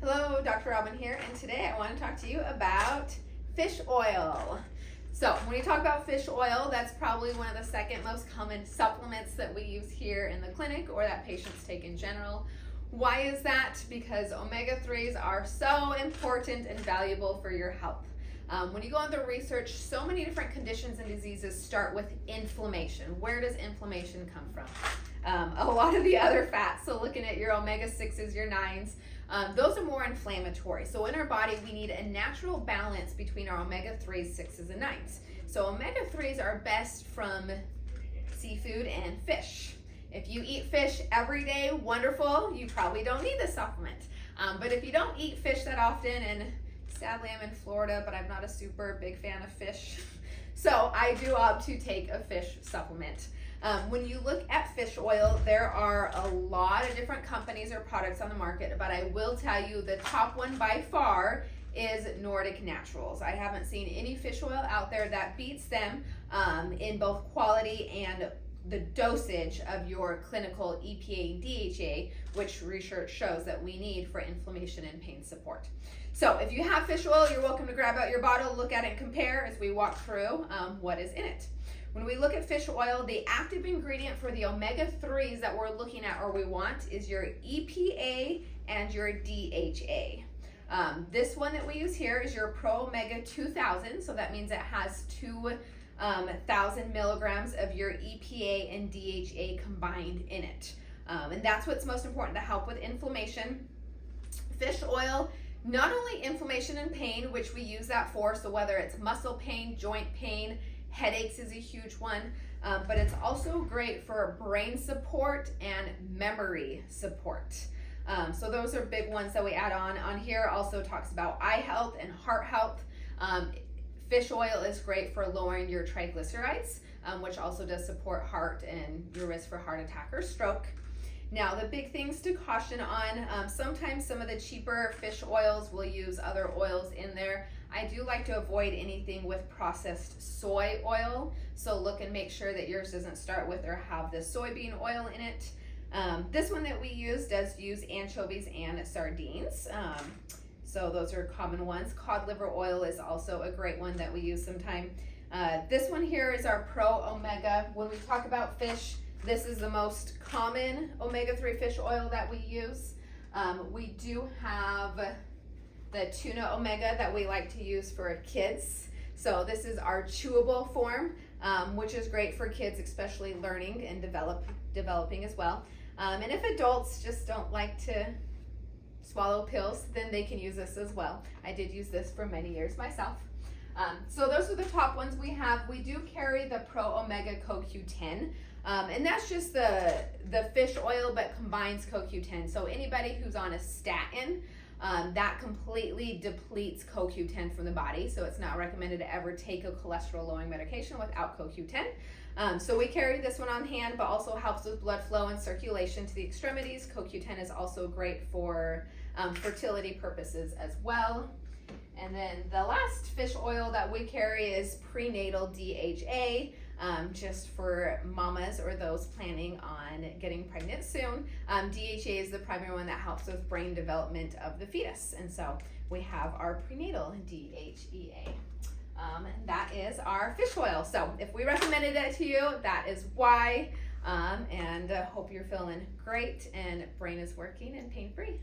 Hello, Dr. Robin here, and today I want to talk to you about fish oil. So when you talk about fish oil, that's probably one of the second most common supplements that we use here in the clinic or that patients take in general. Why is that? Because omega-3s are so important and valuable for your health. When you go into research, so many different conditions and diseases start with inflammation. Where does inflammation come from? A lot of the other fats, so looking at your omega-6s, your 9s, those are more inflammatory. So in our body, we need a natural balance between our omega-3s, 6s, and 9s. So omega-3s are best from seafood and fish. If you eat fish every day, wonderful, you probably don't need the supplement. But if you don't eat fish that often, and sadly I'm in Florida, but I'm not a super big fan of fish, so I do opt to take a fish supplement. When you look at fish oil, there are a lot of different companies or products on the market, but I will tell you the top one by far is Nordic Naturals. I haven't seen any fish oil out there that beats them in both quality and the dosage of your clinical EPA and DHA, which research shows that we need for inflammation and pain support. So if you have fish oil, you're welcome to grab out your bottle, look at it, and compare as we walk through what is in it. When we look at fish oil, the active ingredient for the omega-3s that we're looking at or we want is your EPA and your DHA. This one that we use here is your Pro Omega 2000, so that means it has 2,000 milligrams of your EPA and DHA combined in it. And that's what's most important to help with inflammation. Fish oil, not only inflammation and pain, which we use that for, so whether it's muscle pain, joint pain, headaches is a huge one, but it's also great for brain support and memory support. So those are big ones that we add on. On here also talks about eye health and heart health. Fish oil is great for lowering your triglycerides, which also does support heart and your risk for heart attack or stroke. Now, the big things to caution on, sometimes some of the cheaper fish oils will use other oils in there. I do like to avoid anything with processed soy oil, so look and make sure that yours doesn't start with or have the soybean oil in it. This one that we use does use anchovies and sardines. So those are common ones. Cod liver oil is also a great one that we use sometime. This one here is our Pro Omega. When we talk about fish, this is the most common omega-3 fish oil that we use. We do have the tuna omega that we like to use for kids. So this is our chewable form, which is great for kids, especially learning and developing as well. And if adults just don't like to swallow pills, then they can use this as well. I did use this for many years myself. So those are the top ones we have. We do carry the Pro Omega CoQ10, and that's just the fish oil but combines CoQ10. So anybody who's on a statin, that completely depletes CoQ10 from the body, so it's not recommended to ever take a cholesterol lowering medication without CoQ10. So we carry this one on hand, but also helps with blood flow and circulation to the extremities. CoQ10 is also great for fertility purposes as well. And then the last fish oil that we carry is prenatal DHA, just for mamas or those planning on getting pregnant soon. DHA is the primary one that helps with brain development of the fetus. And so we have our prenatal DHEA. And that is our fish oil. So if we recommended it to you, that is why. And hope you're feeling great and brain is working and pain-free.